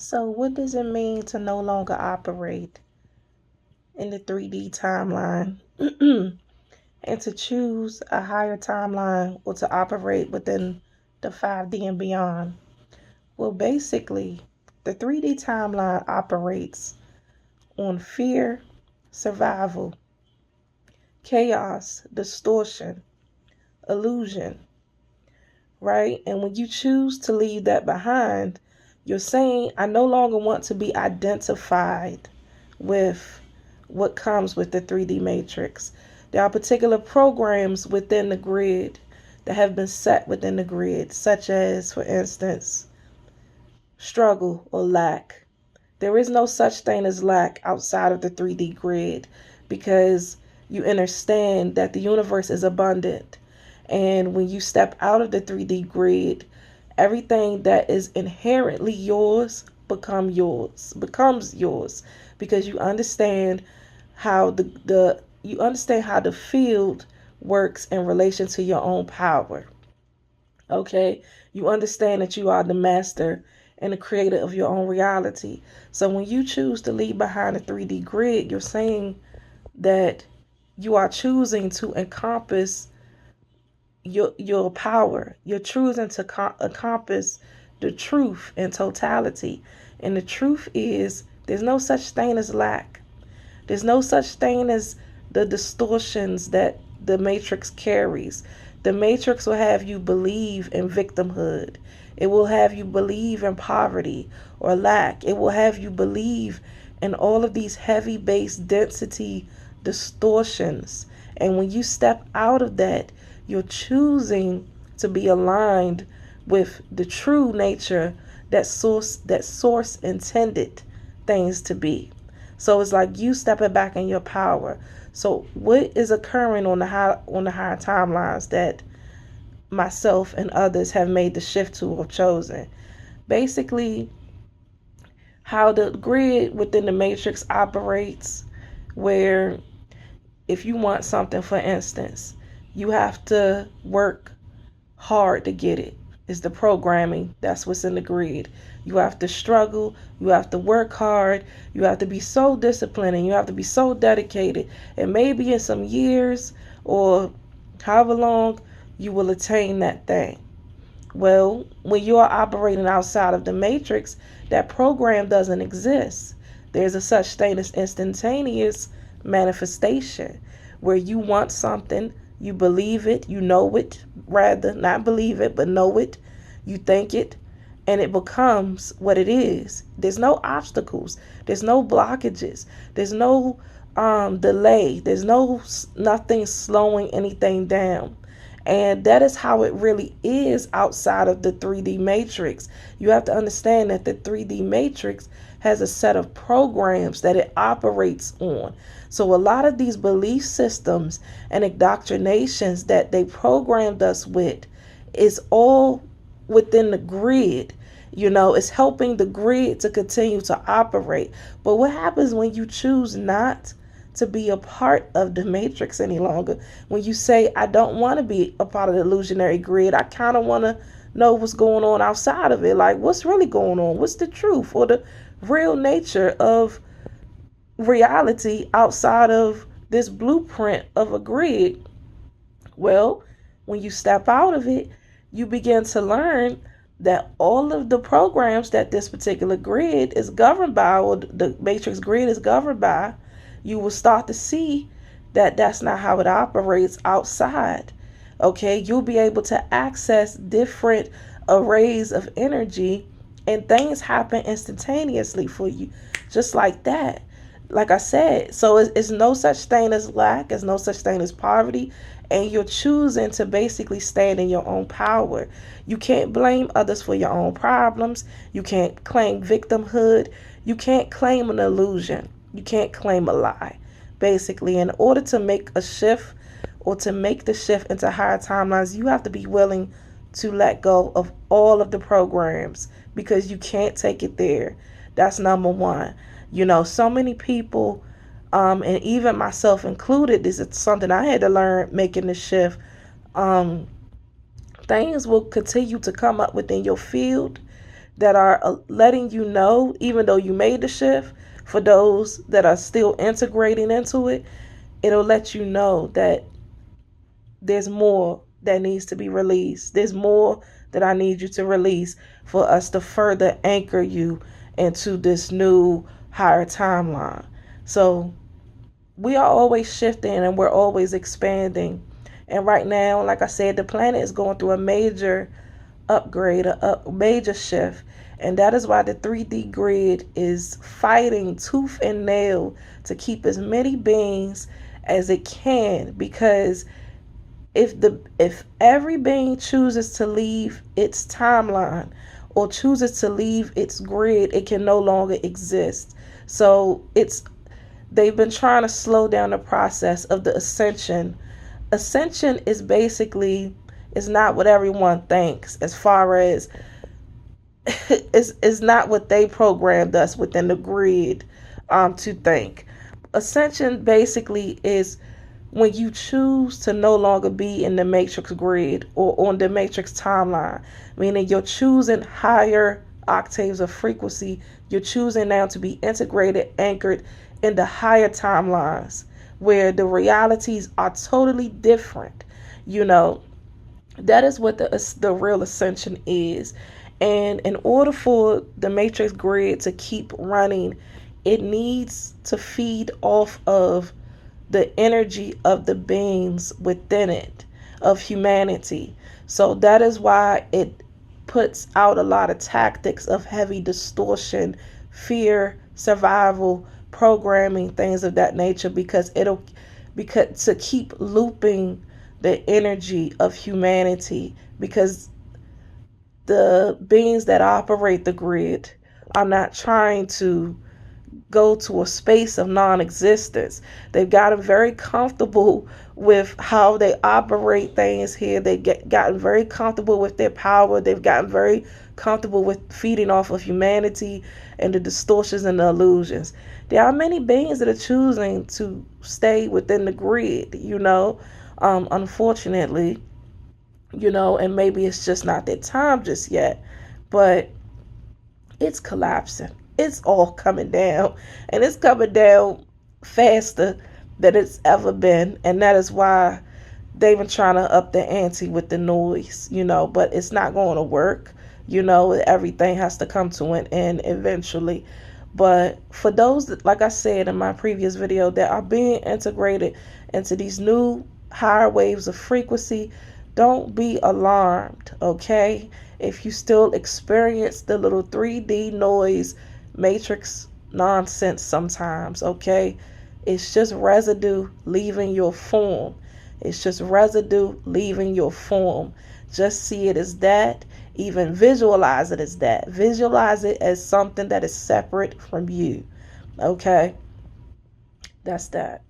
So, what does it mean to no longer operate in the 3D timeline and to choose a higher timeline or to operate within the 5D and beyond? Well, basically, the 3D timeline operates on fear, survival, chaos, distortion, illusion, right? And when you choose to leave that behind, you're saying, I no longer want to be identified with what comes with the 3D matrix. There are particular programs within the grid that have been set within the grid, such as, for instance, struggle or lack. There is no such thing as lack outside of the 3D grid because you understand that the universe is abundant. And when you step out of the 3D grid, everything that is inherently yours becomes yours because you understand how the field works in relation to your own power. Okay? You understand that you are the master and the creator of your own reality. So when you choose to leave behind the 3D grid, you're saying that you are choosing to encompass your power. You're choosing to encompass the truth in totality. And the truth is there's no such thing as lack. There's no such thing as the distortions that the matrix carries. The matrix will have you believe in victimhood. It will have you believe in poverty or lack. It will have you believe in all of these heavy base density distortions. And when you step out of that, you're choosing to be aligned with the true nature that source intended things to be. So it's like you stepping back in your power. So what is occurring on the higher timelines that myself and others have made the shift to or chosen? Basically, how the grid within the matrix operates, where if you want something, for instance, you have to work hard to get it. It's the programming. That's what's in the grid. You have to struggle. You have to work hard. You have to be so disciplined and you have to be so dedicated. And maybe in some years or however long, you will attain that thing. Well, when you are operating outside of the matrix, that program doesn't exist. There's a such thing as instantaneous manifestation where you want something, you believe it, you know it, rather, not believe it, but know it, you think it, and it becomes what it is. There's no obstacles, there's no blockages, there's no delay, there's nothing slowing anything down. And that is how it really is outside of the 3D matrix. You have to understand that the 3D matrix has a set of programs that it operates on. So a lot of these belief systems and indoctrinations that they programmed us with is all within the grid. It's helping the grid to continue to operate. But what happens when you choose not to be a part of the matrix any longer? When you say, I don't want to be a part of the illusionary grid, I kind of want to know what's going on outside of it. Like, what's really going on? What's the truth or the real nature of reality outside of this blueprint of a grid? Well, when you step out of it, you begin to learn that all of the programs that this particular grid is governed by, or the matrix grid is governed by, you will start to see that that's not how it operates outside. Okay, you'll be able to access different arrays of energy and things happen instantaneously for you, just like that. Like I said, so it's no such thing as lack, there's no such thing as poverty, and you're choosing to basically stand in your own power. You can't blame others for your own problems. You can't claim victimhood. You can't claim an illusion. You can't claim a lie. Basically, in order to make a shift or to make the shift into higher timelines, you have to be willing to let go of all of the programs because you can't take it there. That's number one. So many people, and even myself included, this is something I had to learn making the shift. Um, Things will continue to come up within your field that are letting you know, even though you made the shift, for those that are still integrating into it, it'll let you know that there's more that needs to be released. There's more that I need you to release for us to further anchor you into this new higher timeline. So we are always shifting and we're always expanding. And right now, like I said, the planet is going through a major upgrade, a major shift. And that is why the 3D grid is fighting tooth and nail to keep as many beings as it can, because if every being chooses to leave its timeline or chooses to leave its grid, it can no longer exist. So they've been trying to slow down the process of the ascension. Ascension is basically, is not what everyone thinks, as far as is not what they programmed us within the grid to think. Ascension basically is when you choose to no longer be in the matrix grid or on the matrix timeline, meaning you're choosing higher octaves of frequency. You're choosing now to be integrated, anchored in the higher timelines where the realities are totally different. You know, that is what the real ascension is. And in order for the matrix grid to keep running, it needs to feed off of the energy of the beings within it, of humanity. So that is why it puts out a lot of tactics of heavy distortion, fear, survival, programming, things of that nature, because to keep looping the energy of humanity, because the beings that operate the grid are not trying to go to a space of non-existence. They've gotten very comfortable with how they operate things here. Gotten very comfortable with their power. They've gotten very comfortable with feeding off of humanity and the distortions and the illusions. There are many beings that are choosing to stay within the grid, unfortunately, and maybe it's just not their time just yet, but it's collapsing. It's all coming down, and it's coming down faster than it's ever been. And that is why they've been trying to up the ante with the noise, but it's not going to work. Everything has to come to an end eventually. But for those that, like I said in my previous video, that are being integrated into these new higher waves of frequency, don't be alarmed, okay? If you still experience the little 3D noise matrix nonsense sometimes, okay? It's just residue leaving your form. It's just residue leaving your form. Just see it as that. Even visualize it as that. Visualize it as something that is separate from you, okay? That's that.